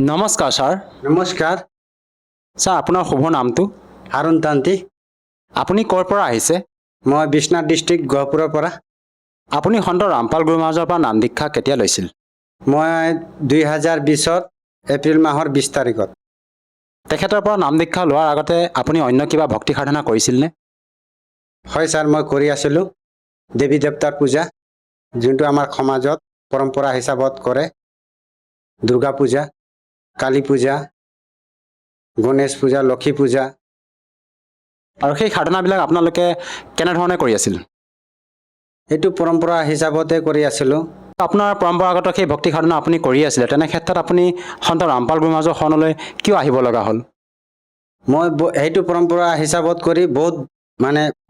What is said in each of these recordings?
নমস্কাৰ ছাৰ। নমস্কাৰ। ছাৰ আপোনাৰ শুভ নামটো? হাৰুণ তান্তি। আপুনি ক'ৰ পৰা আহিছে? মই বিশ্বনাথ ডিষ্ট্ৰিক্ট গহপুৰৰ পৰা। আপুনি সন্ত ৰামপাল গুৰু মহাৰাজৰ পৰা নাম দীক্ষা কেতিয়া লৈছিল? মই 2020 এপ্ৰিল মাহৰ 20 তাৰিখত। তেখেতৰ পৰা নাম দীক্ষা লোৱাৰ আগতে আপুনি অন্য কিবা ভক্তি সাধনা কৰিছিলনে? হয় ছাৰ, মই কৰি আছিলোঁ দেৱী দেৱতাৰ পূজা, যোনটো আমাৰ সমাজত পৰম্পৰা হিচাপত কৰে। দুৰ্গা পূজা, কালী পূজা, গণেশ পূজা, লক্ষী পূজা। আৰু সেই সাধনাবিলাক আপোনালোকে কেনেধৰণে কৰি আছিল? এইটো পৰম্পৰা হিচাপতে কৰি আছিলোঁ। আপোনাৰ পৰম্পৰাগত সেই ভক্তি সাধনা আপুনি কৰি আছিলে, তেনে ক্ষেত্ৰত আপুনি সন্ত ৰামপাল গুৰু মহাৰাজৰ শৰণলৈ কিয় আহিব লগা হ'ল? মই সেইটো পৰম্পৰা হিচাপত কৰি বহুত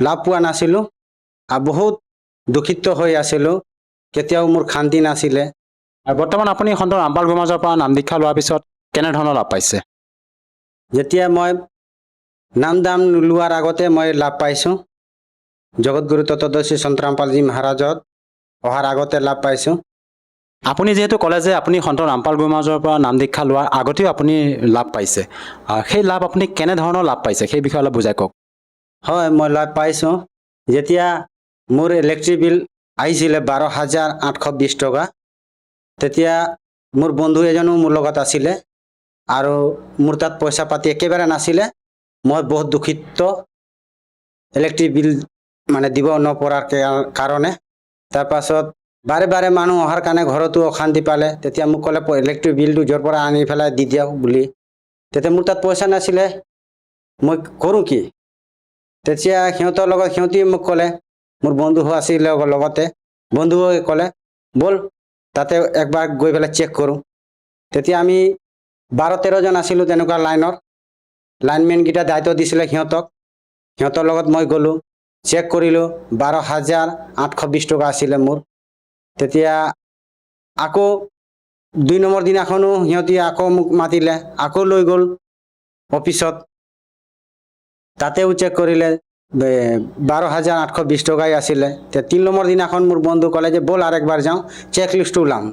লাভ পোৱা নাছিলোঁ আৰু বহুত দুখিত হৈ আছিলোঁ। কেতিয়াও মোৰ শান্তি নাছিলে। আৰু বৰ্তমান আপুনি সন্ত ৰামপাল গুৰু মহাৰাজৰ পৰা নাম দীক্ষা লোৱাৰ পিছত কেনেধৰণৰ লাভ পাইছে? যেতিয়া মই নাম দাম লোৱাৰ আগতে মই লাভ পাইছোঁ। জগতগুৰু তত্ত্বদৰ্শী সন্ত ৰামপালজী মহাৰাজত অহাৰ আগতে লাভ পাইছোঁ। আপুনি যিহেতু ক'লে যে আপুনি সন্ত ৰামপাল গুৰু মহাৰাজৰ পৰা নাম দীক্ষা লোৱাৰ আগতেও আপুনি লাভ পাইছে, সেই লাভ আপুনি কেনেধৰণৰ লাভ পাইছে সেই বিষয়ে অলপ বুজাই কওক। হয়, মই লাভ পাইছোঁ। যেতিয়া মোৰ ইলেক্ট্ৰিক বিল আহিছিলে 12,820 টকা, তেতিয়া মোৰ বন্ধু এজনো মোৰ লগত আছিলে আৰু মোৰ তাত পইচা পাতি একেবাৰে নাছিলে। মই বহুত দুখিত ইলেক্ট্ৰিক বিল দিব নপৰাৰ কাৰণে। তাৰপাছত বাৰে বাৰে মানুহ অহাৰ কাৰণে ঘৰতো অশান্তি পালে। তেতিয়া মোক ক'লে ইলেক্ট্ৰিক বিলটো য'ৰ পৰা আনি পেলাই দি দিয়ক বুলি। তেতিয়া মোৰ তাত পইচা নাছিলে, মই কৰোঁ কি? তেতিয়া সিহঁতি মোক ক'লে, মোৰ বন্ধু আছিলে লগতে, বন্ধুৱে ক'লে ব'ল তাতে একবাৰ গৈ পেলাই চেক কৰোঁ। তেতিয়া আমি 12-13 জন আছিলোঁ তেনেকুৱা লাইনমেনকেইটা দায়িত্ব দিছিলে সিহঁতৰ লগত মই গ'লোঁ, চেক কৰিলোঁ। 12,820 টকা আছিলে মোৰ। তেতিয়া আকৌ 2 নম্বৰ দিনাখনো সিহঁতি আকৌ মোক মাতিলে, আকৌ লৈ গ'ল অফিচত। তাতেও চেক কৰিলে, 12,820 টকাই আছিলে। 3 নম্বৰ দিনাখন মোৰ বন্ধু ক'লে যে ব'ল আৰু একবাৰ যাওঁ, চেক লিষ্টটো ওলাম।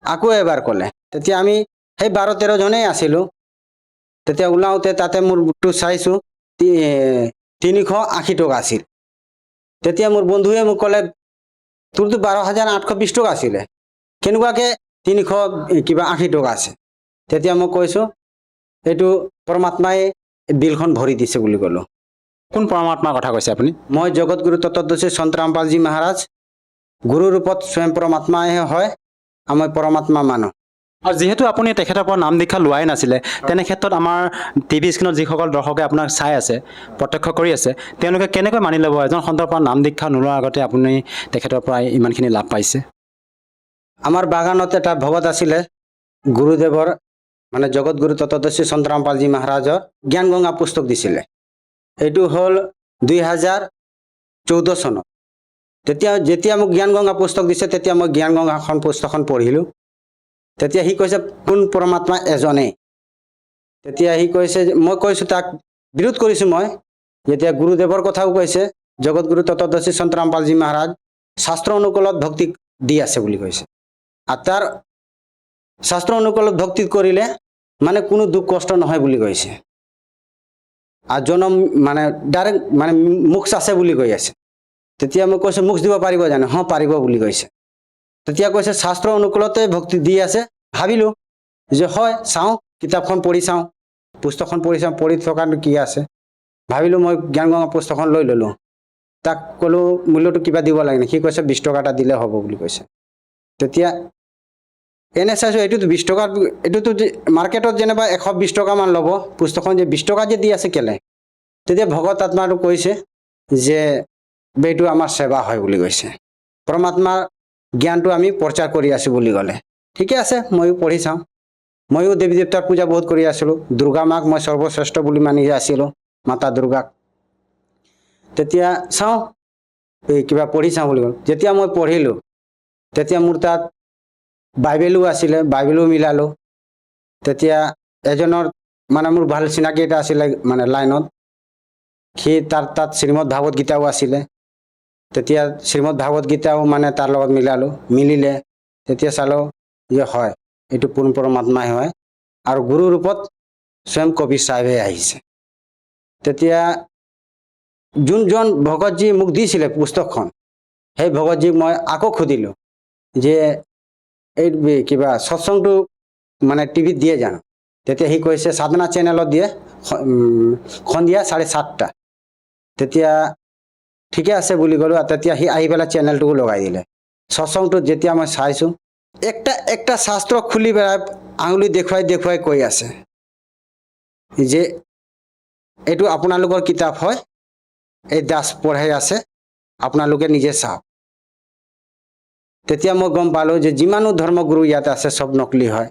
আকৌ এবাৰ ক'লে। তেতিয়া আমি সেই 12-13 জনেই আছিলোঁ। তেতিয়া ওলাওঁতে তাতে মোৰটো চাইছোঁ 380 টকা আছিল। তেতিয়া মোৰ বন্ধুৱে মোক ক'লে তোৰতো 12,820 টকা আছিলে, কেনেকুৱাকৈ 380 টকা আছে? তেতিয়া মই কৈছোঁ এইটো পৰমাত্মাই বিলখন ভৰি দিছে বুলি ক'লোঁ। কোন পৰমাত্মাৰ কথা কৈছে আপুনি? মই জগতগুৰু তত্ত্বদৰ্শী সন্ত ৰামপালজী মহাৰাজ, গুৰু ৰূপত স্বয়ং পৰমাত্মাই হয়, মই পৰমাত্মা মানো। আৰু যিহেতু আপুনি তেখেতৰ পৰা নাম দীক্ষা লোৱাই নাছিলে, তেনে ক্ষেত্ৰত আমাৰ টিভি স্ক্ৰীণত যিসকল দৰ্শকে আপোনাক চাই আছে, প্ৰত্যক্ষ কৰি আছে, তেওঁলোকে কেনেকৈ মানি ল'ব এজন সন্তৰ পৰা নাম দীক্ষা নোলোৱাৰ আগতে আপুনি তেখেতৰ পৰা ইমানখিনি লাভ পাইছে? আমাৰ বাগানত এটা ভকত আছিলে, গুৰুদেৱৰ জগতগুৰু তত্ত্বদৰ্শী সন্ত ৰামপালজী মহাৰাজৰ জ্ঞান গংগা পুস্তক দিছিলে। এইটো হ'ল 2014 চনত। যেতিয়া মোক জ্ঞান গংগা পুস্তক দিছে, তেতিয়া মই জ্ঞান গংগাখন পুস্তকখন পঢ়িলোঁ। তেতিয়া সি কৈছে কোন পৰমাত্মা এজনেই। তেতিয়া সি কৈছে, মই কৈছোঁ তাক বিৰোধ কৰিছোঁ মই। যেতিয়া গুৰুদেৱৰ কথাও কৈছে, জগতগুৰু তত্ত্বদৰ্শী সন্ত ৰামপালজী মহাৰাজ শাস্ত্ৰ অনুকূলত ভক্তি দি আছে বুলি কৈছে। আৰু তাৰ শাস্ত্ৰ অনুকূলত ভক্তি কৰিলে কোনো দুখ কষ্ট নহয় বুলি কৈছে। আৰু জনম ডাইৰেক্ট মোক্ষ আছে বুলি কৈ আছে। তেতিয়া মই কৈছোঁ মোক্ষ দিব পাৰিব জানো? হয় পাৰিব বুলি কৈছে। তেতিয়া কৈছে শাস্ত্ৰ অনুকূলতে ভক্তি দি আছে। ভাবিলোঁ যে হয়, চাওঁ কিতাপখন পঢ়ি চাওঁ, পুস্তকখন পঢ়ি চাওঁ, পঢ়ি থকাটো কি আছে। ভাবিলোঁ মই জ্ঞান গংগা পুস্তকখন লৈ ল'লোঁ। তাক ক'লোঁ মূল্যটো কিবা দিব লাগে নেকি? সি কৈছে 20 টকা এটা দিলে হ'ব বুলি কৈছে। তেতিয়া এনে চাইছোঁ এইটোতো 20 টকা, এইটোতো মাৰ্কেটত যেনিবা 120 টকামান ল'ব, পুস্তকখন যে 20 টকা যে দি আছে কেলে? তেতিয়া ভগত আত্মাটো কৈছে যে এইটো আমাৰ সেৱা হয় বুলি কৈছে। পৰমাত্মাৰ জ্ঞানটো আমি প্ৰচাৰ কৰি আছোঁ বুলি ক'লে। ঠিকে আছে, ময়ো পঢ়ি চাওঁ। ময়ো দেৱী দেৱতাৰ পূজা বহুত কৰি আছিলোঁ। দুৰ্গা মাক মই সৰ্বশ্ৰেষ্ঠ বুলি মানি আছিলোঁ, মাতা দুৰ্গাক। তেতিয়া চাওঁ কিবা পঢ়ি চাওঁ বুলি ক'লোঁ। যেতিয়া মই পঢ়িলোঁ, তেতিয়া মোৰ তাত বাইবেলো আছিলে, বাইবেলো মিলালোঁ। তেতিয়া এজনৰ মোৰ ভাল চিনাকি এটা আছিলে লাইনত, সি তাত শ্ৰীমদ ভাগৱত গীতাও আছিলে। তেতিয়া শ্ৰীমদ ভাগৱত গীতাও তাৰ লগত মিলালোঁ, মিলিলে। তেতিয়া চালোঁ যে হয়, এইটো পূৰ্ণ পৰমাত্মাই হয়, আৰু গুৰু ৰূপত স্বয়ং কবিৰ চাহেবে আহিছে। তেতিয়া যোনজন ভগতজী মোক দিছিলে পুস্তকখন, সেই ভগতজীক মই আকৌ সুধিলোঁ যে এই কিবা সৎসংটো মানে টিভিত দিয়ে জানো? তেতিয়া সি কৈছে সাধনা চেনেলত দিয়ে, সন্ধিয়া 7:30। তেতিয়া ঠিকে আছে বুলি ক'লোঁ। আৰু তেতিয়া সি আহি পেলাই চেনেলটোও লগাই দিলে। সৎসংটোত যেতিয়া মই চাইছোঁ, একটা শাস্ত্ৰ খুলি পেলাই আঙুলি দেখুৱাই কৈ আছে যে এইটো আপোনালোকৰ কিতাপ হয়, এই দাস পঢ়াই আছে, আপোনালোকে নিজে চাওক। তেতিয়া মই গম পালোঁ যে যিমানো ধৰ্মগুৰু ইয়াত আছে চব নকলি হয়,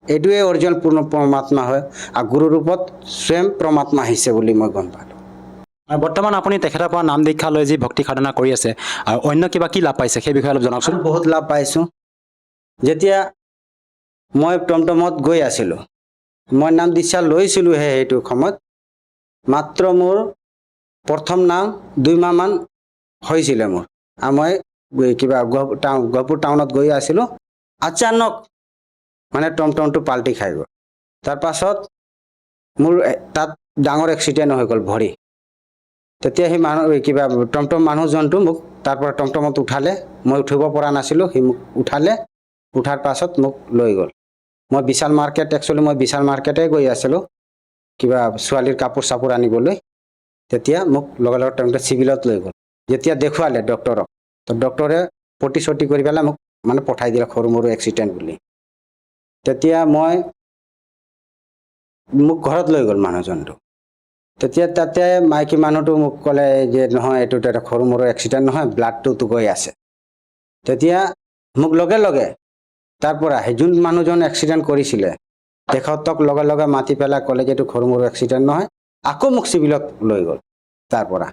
এইটোৱে অৰিজিনেল পূৰ্ণ পৰমাত্মা হয়, আৰু গুৰু ৰূপত স্বয়ং পৰমাত্মা আহিছে বুলি মই গম পালোঁ। আৰু বৰ্তমান আপুনি তেখেতৰ পৰা নাম দীক্ষা লৈ যি ভক্তি সাধনা কৰি আছে, আৰু অন্য কিবা কি লাভ পাইছে সেই বিষয়ে অলপ জনাওকচোন। বহুত লাভ পাইছোঁ। যেতিয়া মই টমটমত গৈ আছিলোঁ, মই নাম দীক্ষা লৈছিলোঁহে সেইটো সময়ত, মাত্ৰ মোৰ প্ৰথম নাম 2 মাহমান হৈছিলে মোৰ। আৰু মই কিবা গহপুৰ টাউনত গৈ আছিলোঁ, আচানক মানে টমটমটো পাল্টি খাই গ'ল। তাৰপাছত মোৰ তাত ডাঙৰ এক্সিডেণ্ট হৈ গ'ল ভৰি। তেতিয়া সেই কিবা টমটম মানুহজনটো মোক তাৰ পৰা টমটমত উঠালে, মই উঠিব পৰা নাছিলোঁ, সি মোক উঠালে, উঠাৰ পাছত মোক লৈ গ'ল। মই বিশাল মাৰ্কেটে গৈ আছিলোঁ কিবা ছোৱালীৰ কাপোৰ চাপোৰ আনিবলৈ। তেতিয়া মোক লগে লগে চিভিলত লৈ গ'ল। যেতিয়া দেখুৱালে ডক্টৰক, তো ডক্টৰে পটি চটি কৰি পেলাই মোক মানে পঠাই দিলে সৰু মৰু এক্সিডেণ্ট বুলি। তেতিয়া মোক ঘৰত লৈ গ'ল মানুহজনটো। তেতিয়া তাতে মাইকী মানুহটো মোক ক'লে যে নহয়, এইটো এটা সৰু মৰু এক্সিডেণ্ট নহয়, ব্লাডটোতো গৈ আছে। তেতিয়া মোক লগে লগে তাৰ পৰা যোন মানুহজন এক্সিডেণ্ট কৰিছিলে তেখেতক লগে লগে মাতি পেলাই ক'লে যে এইটো সৰু মৰু এক্সিডেণ্ট নহয়, আকৌ মোক চিভিলত লৈ গ'ল তাৰ পৰা।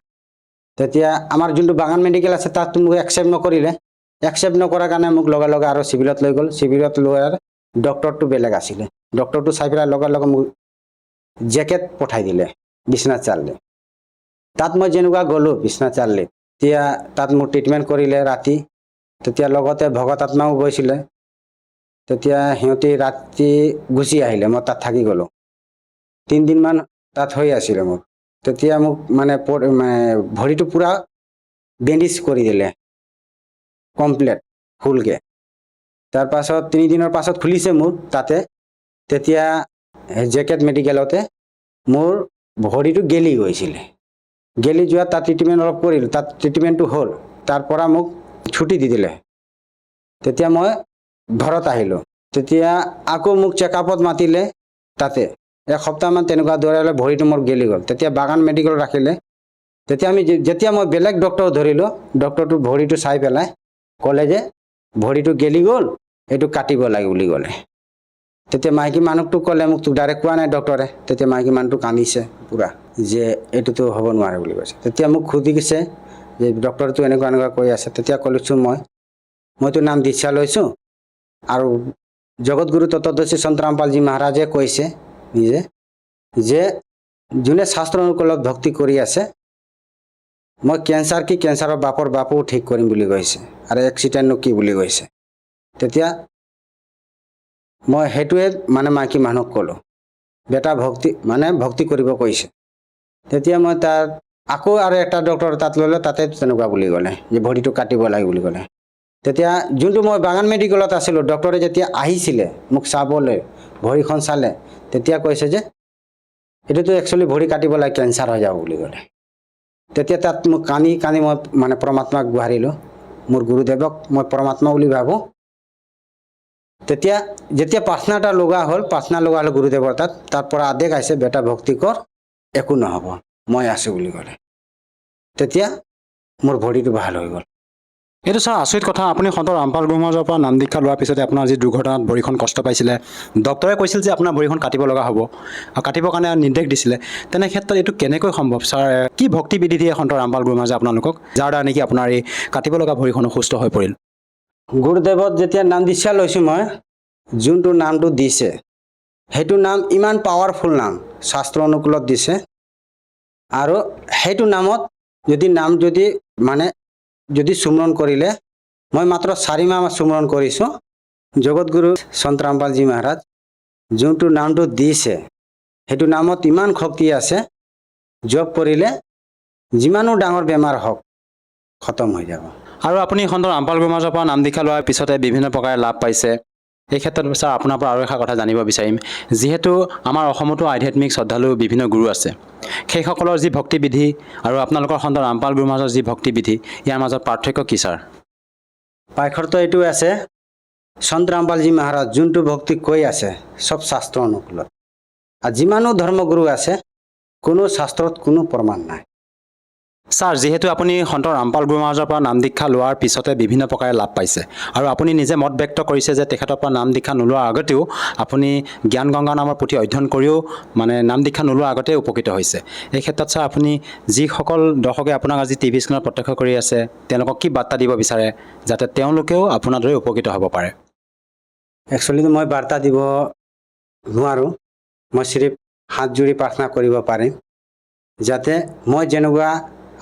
তেতিয়া আমাৰ যোনটো বাগান মেডিকেল আছে তাত মোক একচেপ্ট নকৰিলে। একচেপ্ট নকৰাৰ কাৰণে মোক লগে লগে আৰু চিভিলত লৈ গ'ল। চিভিলত লোৱাৰ ডক্টৰটো বেলেগ আছিলে। ডক্টৰটো চাই পেলাই লগে লগে মোক জেকেট পঠাই দিলে বিশ্বনাথ চাৰিআলি। তাত মই যেনেকুৱা গ'লোঁ বিশ্বনাথ চাৰিআলি, তেতিয়া তাত মোৰ ট্ৰিটমেণ্ট কৰিলে ৰাতি। তেতিয়া লগতে ভগত আত্মাও গৈছিলে। তেতিয়া সিহঁতি ৰাতি গুচি আহিলে, মই তাত থাকি গ'লোঁ। 3 দিনমান তাত হৈ আছিলে মোৰ। তেতিয়া মোক মানে ভৰিটো পূৰা বেণ্ডেজ কৰি দিলে কমপ্লিট ফুলকৈ। তাৰপাছত 3 দিনৰ পাছত খুলিছে মোৰ তাতে। তেতিয়া জেকেট মেডিকেলতে মোৰ ভৰিটো গেলি গৈছিলে। গেলি যোৱা তাত ট্ৰিটমেণ্ট অলপ কৰিলোঁ, তাত ট্ৰিটমেণ্টটো হ'ল। তাৰ পৰা মোক ছুটি দি দিলে। তেতিয়া মই ঘৰত আহিলোঁ। তেতিয়া আকৌ মোক চেকআপত মাতিলে তাতে। 1 সপ্তাহমান তেনেকুৱা দৌৰালে ভৰিটো মোৰ গেলি গ'ল। তেতিয়া বাগান মেডিকেলত ৰাখিলে। যেতিয়া মই বেলেগ ডক্টৰ ধৰিলোঁ, ডক্টৰটো ভৰিটো চাই পেলাই ক'লে যে ভৰিটো গেলি গ'ল, এইটো কাটিব লাগে বুলি ক'লে। তেতিয়া মাইকী মানুহটোক ক'লে, মোক ডাইৰেক্ট কোৱা নাই ডক্টৰে। তেতিয়া মাইকী মানুহটো কান্দিছে পূৰা যে এইটোতো হ'ব নোৱাৰে বুলি কৈছে। তেতিয়া মোক সুধিছে যে ডক্টৰটো এনেকুৱা কৈ আছে। তেতিয়া ক'লোচোন মইতো নাম দীক্ষা লৈছোঁ, আৰু জগতগুৰু তত্ত্বদৰ্শী সন্ত ৰামপালজী মহাৰাজে কৈছে নিজে যে যোনে শাস্ত্ৰ অনুকূলত ভক্তি কৰি আছে, মই কেঞ্চাৰ কি কেঞ্চাৰৰ বাপৰ বাপো ঠিক কৰিম বুলি কৈছে, আৰু এক্সিডেণ্টনো কি বুলি কৈছে। তেতিয়া মই সেইটোৱে মানে মাইকী মানুহক ক'লোঁ, বেটা ভক্তি কৰিব কৈছে। তেতিয়া মই তাত আকৌ আৰু এটা ডক্টৰ তাত ল'লে, তাতে তেনেকুৱা বুলি ক'লে যে ভৰিটো কাটিব লাগে বুলি ক'লে। তেতিয়া যোনটো মই বাগান মেডিকেলত আছিলোঁ, ডক্টৰে যেতিয়া আহিছিলে মোক চাবলৈ, ভৰিখন চালে, তেতিয়া কৈছে যে এইটোতো একচুৱেলি ভৰি কাটিব লাগে, কেঞ্চাৰ হৈ যাব বুলি ক'লে। তেতিয়া তাত মোক কান্দি মই মানে পৰমাত্মাক গুহাৰিলোঁ, মোৰ গুৰুদেৱক মই পৰমাত্মা বুলি ভাবোঁ। যেতিয়া প্ৰাৰ্থনাটা লগা হ'ল, গুৰুদেৱৰ তাৰ পৰা আদেশ আহিছে, বেটা ভক্তি কৰ, একো নহ'ব, মই আছোঁ বুলি ক'লে। তেতিয়া মোৰ ভৰিটো ভাল হৈ গ'ল। এইটো ছাৰ আচৰিত কথা। আপুনি সন্ত ৰামপাল গুৰু মহাৰাজৰ পৰা নাম দীক্ষা লোৱাৰ পিছতে আপোনাৰ যি দুৰ্ঘটনাত ভৰিখন কষ্ট পাইছিলে, ডক্টৰে কৈছিল যে আপোনাৰ ভৰিখন কাটিব লগা হ'ব, আৰু কাটিবৰ কাৰণে নিৰ্দেশ দিছিলে। তেনে ক্ষেত্ৰত এইটো কেনেকৈ সম্ভৱ ছাৰ? কি ভক্তি বিধি দিয়ে সন্ত ৰামপাল গুৰু মহাৰাজে আপোনালোকক, যাৰ দ্বাৰা নেকি আপোনাৰ এই কাটিব লগা ভৰিখন সুস্থ হৈ পৰিল? গুৰুদেৱত যেতিয়া নাম দীক্ষা লৈছোঁ, মই যোনটো নামটো দিছে সেইটো নাম ইমান পাৱাৰফুল নাম, শাস্ত্ৰ অনুকূলত দিছে। আৰু সেইটো নামত যদি সুমৰণ কৰিলে, মই মাত্ৰ 4 মাহ সুমৰণ কৰিছোঁ। জগতগুৰু সন্ত ৰামপালজী মহাৰাজ যোনটো নামটো দিছে সেইটো নামত ইমান শক্তি আছে জপ কৰিলে যিমানো ডাঙৰ বেমাৰ হওক খতম হৈ যাব। আৰু আপুনি সন্ত ৰামপাল গুৰু মহাৰাজৰ পৰা নাম দীক্ষা লোৱাৰ পিছতে বিভিন্ন প্ৰকাৰে লাভ পাইছে। এই ক্ষেত্ৰত ছাৰ আপোনাৰ পৰা আৰু এষাৰ কথা জানিব বিচাৰিম, যিহেতু আমাৰ অসমতো আধ্যাত্মিক শ্ৰদ্ধালু বিভিন্ন গুৰু আছে, সেইসকলৰ যি ভক্তিবিধি আৰু আপোনালোকৰ সন্ত ৰামপাল গুৰু মহাৰাজৰ যি ভক্তিবিধি, ইয়াৰ মাজত পাৰ্থক্য কি ছাৰ? পাৰ্থক্য এইটো আছে, সন্ত ৰামপালজী মহাৰাজ যোনটো ভক্তি কৈ আছে চব শাস্ত্ৰ অনুকূলত, আৰু যিমানো ধৰ্মগুৰু আছে কোনো শাস্ত্ৰত কোনো প্ৰমাণ নাই। ছাৰ, যিহেতু আপুনি সন্ত ৰামপাল গুৰু মহাৰাজৰ পৰা নাম দীক্ষা লোৱাৰ পিছতে বিভিন্ন প্ৰকাৰে লাভ পাইছে, আৰু আপুনি নিজে মত ব্যক্ত কৰিছে যে তেখেতৰ পৰা নাম দীক্ষা নোলোৱাৰ আগতেও আপুনি জ্ঞান গংগা নামৰ পুথি অধ্যয়ন কৰিও নাম দীক্ষা নোলোৱাৰ আগতে উপকৃত হৈছে। এই ক্ষেত্ৰত ছাৰ, আপুনি যিসকল দৰ্শকে আপোনাক আজি টিভি স্ক্ৰীণত প্ৰত্যক্ষ কৰি আছে, তেওঁলোকক কি বাৰ্তা দিব বিচাৰে যাতে তেওঁলোকেও আপোনাৰ দৰে উপকৃত হ'ব পাৰে? একচুৱেলি মই বাৰ্তা দিব নোৱাৰোঁ, মই চিৰিফ হাত জোৰি প্ৰাৰ্থনা কৰিব পাৰিম যাতে মই যেনেকুৱা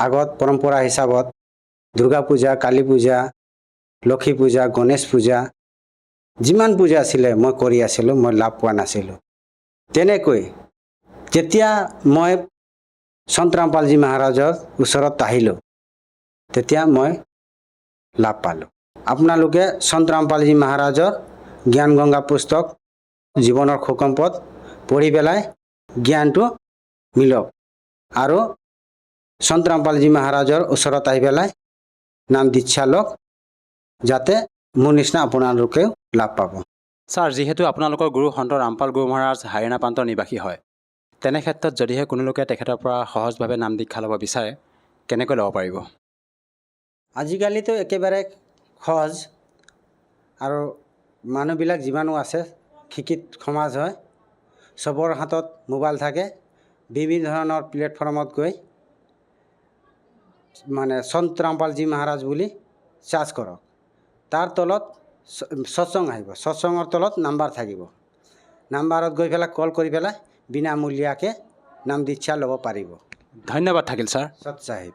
আগত পৰম্পৰা হিচাপত দুৰ্গা পূজা, কালী পূজা, লক্ষী পূজা, গণেশ পূজা যিমান পূজা আছিলে মই কৰি আছিলোঁ, মই লাভ পোৱা নাছিলোঁ। তেনেকৈ যেতিয়া মই সন্ত ৰামপালজী মহাৰাজৰ ওচৰত আহিলোঁ তেতিয়া মই লাভ পালোঁ। আপোনালোকে সন্ত ৰামপালজী মহাৰাজৰ জ্ঞান গংগা পুস্তক জীৱনৰ সুষম পথ পঢ়ি পেলাই জ্ঞানটো মিলক, আৰু সন্ত ৰামপালজী মহাৰাজৰ ওচৰত আহি পেলাই নাম দীক্ষা লওক যাতে মোৰ নিচিনা আপোনালোকেও লাভ পাব। ছাৰ, যিহেতু আপোনালোকৰ গুৰু সন্ত ৰামপাল গুৰু মহাৰাজ হাৰিয়ানা প্ৰান্তৰ নিবাসী হয়, তেনে ক্ষেত্ৰত যদিহে কোনো লোকে তেখেতৰ পৰা সহজভাৱে নাম দীক্ষা ল'ব বিচাৰে, কেনেকৈ ল'ব পাৰিব? আজিকালিতো একেবাৰে সহজ, আৰু মানুহবিলাক যিমানো আছে শিক্ষিত সমাজ হয়, চবৰ হাতত মোবাইল থাকে, বিভিন্ন ধৰণৰ প্লেটফৰ্মত গৈ সন্ত ৰামপালজী মহাৰাজ বুলি চাৰ্চ কৰক, তাৰ তলত সৎসং আহিব, সৎসঙৰ তলত নাম্বাৰ থাকিব, নাম্বাৰত গৈ পেলাই কল কৰি পেলাই বিনামূলীয়াকৈ নাম দীক্ষা ল'ব পাৰিব। ধন্যবাদ থাকিল ছাৰ। সৎ চাহিব।